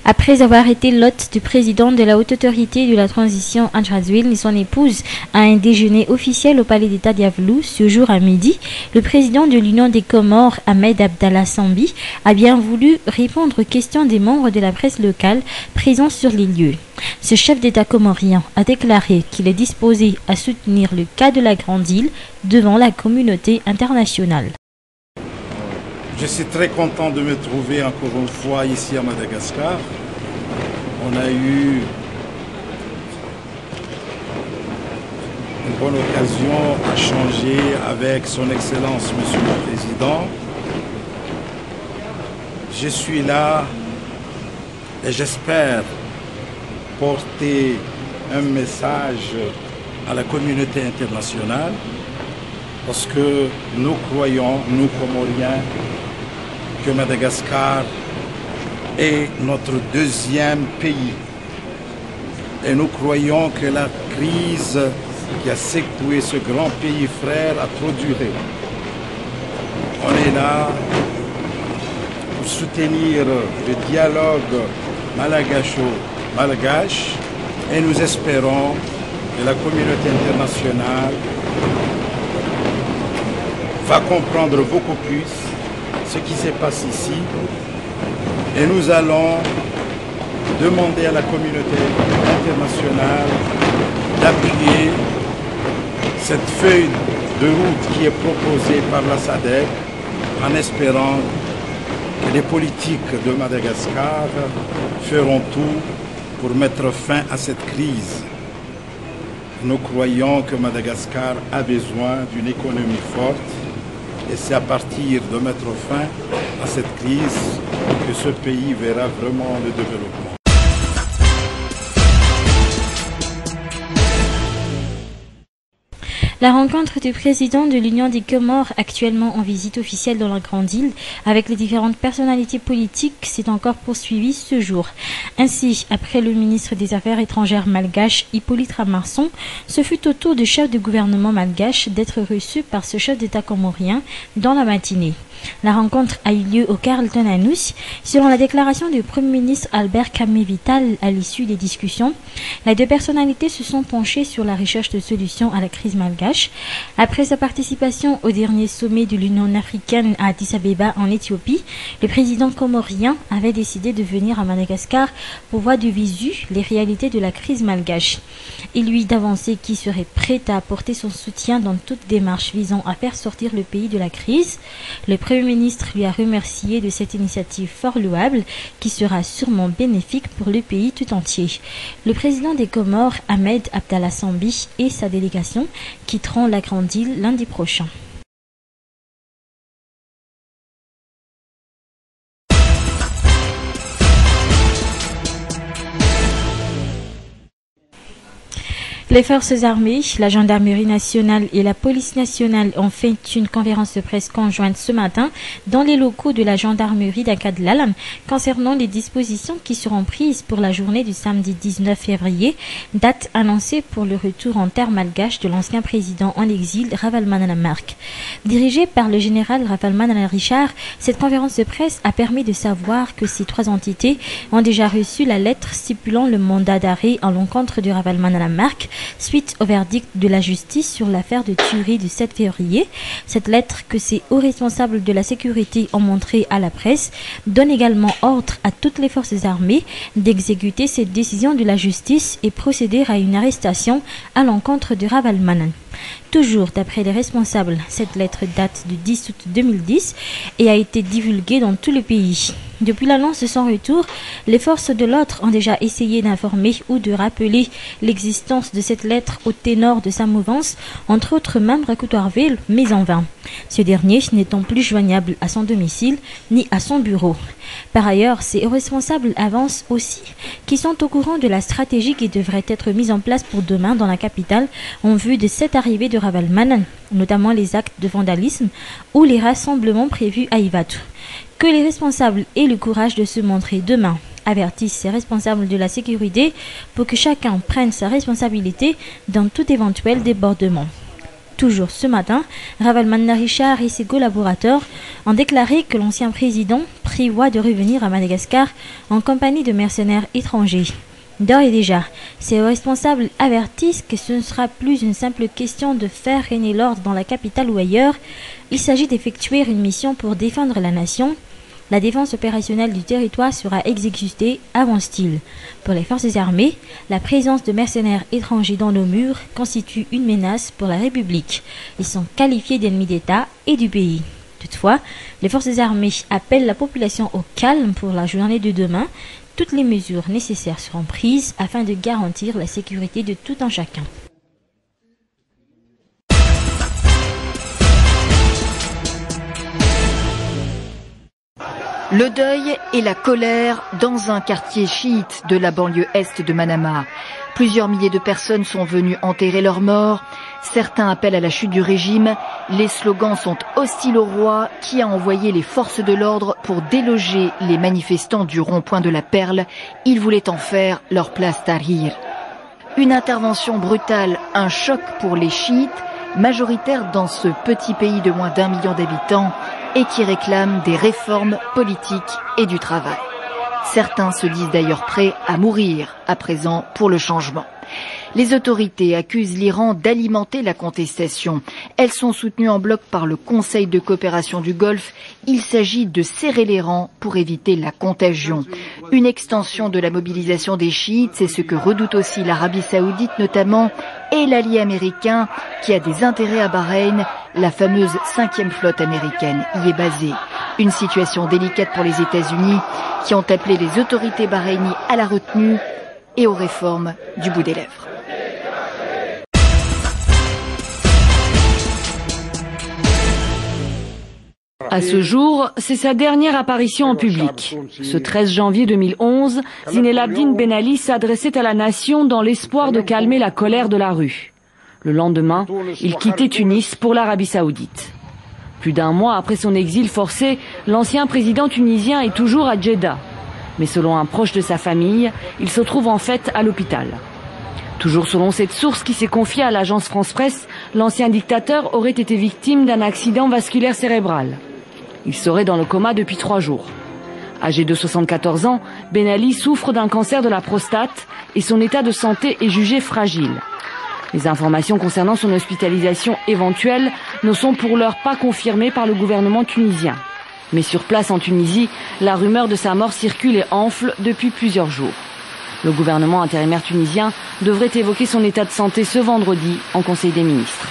Après avoir été l'hôte du président de la Haute Autorité de la Transition Hadj Razouel et son épouse à un déjeuner officiel au Palais d'État d'Yavelouz ce jour à midi, le président de l'Union des Comores, Ahmed Abdallah Sambi, a bien voulu répondre aux questions des membres de la presse locale présents sur les lieux. Ce chef d'État comorien a déclaré qu'il est disposé à soutenir le cas de la Grande Île devant la communauté internationale. Je suis très content de me trouver encore une fois ici à Madagascar. On a eu une bonne occasion à changer avec son Excellence, Monsieur le Président. Je suis là et j'espère porter un message à la communauté internationale parce que nous croyons, nous Comoriens, que Madagascar est notre deuxième pays. Et nous croyons que la crise qui a secoué ce grand pays frère a trop duré. On est là pour soutenir le dialogue malgache et nous espérons que la communauté internationale va comprendre beaucoup plus ce qui se passe ici et nous allons demander à la communauté internationale d'appuyer cette feuille de route qui est proposée par la SADC en espérant que les politiques de Madagascar feront tout pour mettre fin à cette crise. Nous croyons que Madagascar a besoin d'une économie forte et c'est à partir de mettre fin à cette crise que ce pays verra vraiment le développement. La rencontre du président de l'Union des Comores, actuellement en visite officielle dans la Grande Île, avec les différentes personnalités politiques, s'est encore poursuivie ce jour. Ainsi, après le ministre des Affaires étrangères malgache, Hippolyte Ramarson, ce fut au tour du chef de gouvernement malgache d'être reçu par ce chef d'État comorien dans la matinée. La rencontre a eu lieu au Carlton à Nous. Selon la déclaration du Premier ministre Albert Kamé-Vital à l'issue des discussions, les deux personnalités se sont penchées sur la recherche de solutions à la crise malgache. Après sa participation au dernier sommet de l'Union africaine à Addis Abeba en Éthiopie, le président comorien avait décidé de venir à Madagascar pour voir de visu les réalités de la crise malgache. Il lui d'avancer qu'il serait prêt à apporter son soutien dans toute démarche visant à faire sortir le pays de la crise. Le Premier ministre lui a remercié de cette initiative fort louable qui sera sûrement bénéfique pour le pays tout entier. Le président des Comores, Ahmed Abdallah Sambi, et sa délégation quitteront la Grande Île lundi prochain. Les forces armées, la gendarmerie nationale et la police nationale ont fait une conférence de presse conjointe ce matin dans les locaux de la gendarmerie d'Akadlalam concernant les dispositions qui seront prises pour la journée du samedi 19 février, date annoncée pour le retour en terre malgache de l'ancien président en exil Ravalomanana Mark. Dirigée par le général Ravalomanana Richard, cette conférence de presse a permis de savoir que ces trois entités ont déjà reçu la lettre stipulant le mandat d'arrêt en l'encontre de Ravalomanana Mark suite au verdict de la justice sur l'affaire de tuerie du 7 février. Cette lettre que ces hauts responsables de la sécurité ont montrée à la presse donne également ordre à toutes les forces armées d'exécuter cette décision de la justice et procéder à une arrestation à l'encontre de Ravalomanana. Toujours d'après les responsables, cette lettre date du 10 août 2010 et a été divulguée dans tout le pays. Depuis l'annonce de son retour, les forces de l'ordre ont déjà essayé d'informer ou de rappeler l'existence de cette lettre au ténor de sa mouvance, entre autres membres à Coutoirville, mais en vain. Ce dernier n'étant plus joignable à son domicile ni à son bureau. Par ailleurs, ces responsables avancent aussi qu'ils sont au courant de la stratégie qui devrait être mise en place pour demain dans la capitale en vue de cette arrivée de Ravalomanana, notamment les actes de vandalisme ou les rassemblements prévus à Ivatu. Que les responsables aient le courage de se montrer demain, avertissent ces responsables de la sécurité pour que chacun prenne sa responsabilité dans tout éventuel débordement. Toujours ce matin, Rawal Manarichar et ses collaborateurs ont déclaré que l'ancien président prévoit de revenir à Madagascar en compagnie de mercenaires étrangers. D'ores et déjà, ces responsables avertissent que ce ne sera plus une simple question de faire régner l'ordre dans la capitale ou ailleurs. Il s'agit d'effectuer une mission pour défendre la nation. La défense opérationnelle du territoire sera exécutée, avance-t-il. Pour les forces armées, la présence de mercenaires étrangers dans nos murs constitue une menace pour la République. Ils sont qualifiés d'ennemis d'État et du pays. Toutefois, les forces armées appellent la population au calme pour la journée de demain. Toutes les mesures nécessaires seront prises afin de garantir la sécurité de tout un chacun. Le deuil et la colère dans un quartier chiite de la banlieue est de Manama. Plusieurs milliers de personnes sont venues enterrer leurs morts. Certains appellent à la chute du régime. Les slogans sont hostiles au roi qui a envoyé les forces de l'ordre pour déloger les manifestants du rond-point de la Perle. Ils voulaient en faire leur place Tahrir. Une intervention brutale, un choc pour les chiites, majoritaires dans ce petit pays de moins d'1 million d'habitants et qui réclament des réformes politiques et du travail. Certains se disent d'ailleurs prêts à mourir à présent pour le changement. Les autorités accusent l'Iran d'alimenter la contestation. Elles sont soutenues en bloc par le Conseil de coopération du Golfe. Il s'agit de serrer les rangs pour éviter la contagion. Une extension de la mobilisation des chiites, c'est ce que redoute aussi l'Arabie saoudite notamment, et l'allié américain qui a des intérêts à Bahreïn. La fameuse 5e flotte américaine y est basée. Une situation délicate pour les États-Unis qui ont appelé les autorités bahreïnies à la retenue et aux réformes du bout des lèvres. À ce jour, c'est sa dernière apparition en public. Ce 13 janvier 2011, Zine El Abidine Ben Ali s'adressait à la nation dans l'espoir de calmer la colère de la rue. Le lendemain, il quittait Tunis pour l'Arabie saoudite. Plus d'un mois après son exil forcé, l'ancien président tunisien est toujours à Djeddah. Mais selon un proche de sa famille, il se trouve en fait à l'hôpital. Toujours selon cette source qui s'est confiée à l'agence France-Presse, l'ancien dictateur aurait été victime d'un accident vasculaire cérébral. Il serait dans le coma depuis 3 jours. Âgé de 74 ans, Ben Ali souffre d'un cancer de la prostate et son état de santé est jugé fragile. Les informations concernant son hospitalisation éventuelle ne sont pour l'heure pas confirmées par le gouvernement tunisien. Mais sur place en Tunisie, la rumeur de sa mort circule et enfle depuis plusieurs jours. Le gouvernement intérimaire tunisien devrait évoquer son état de santé ce vendredi en Conseil des ministres.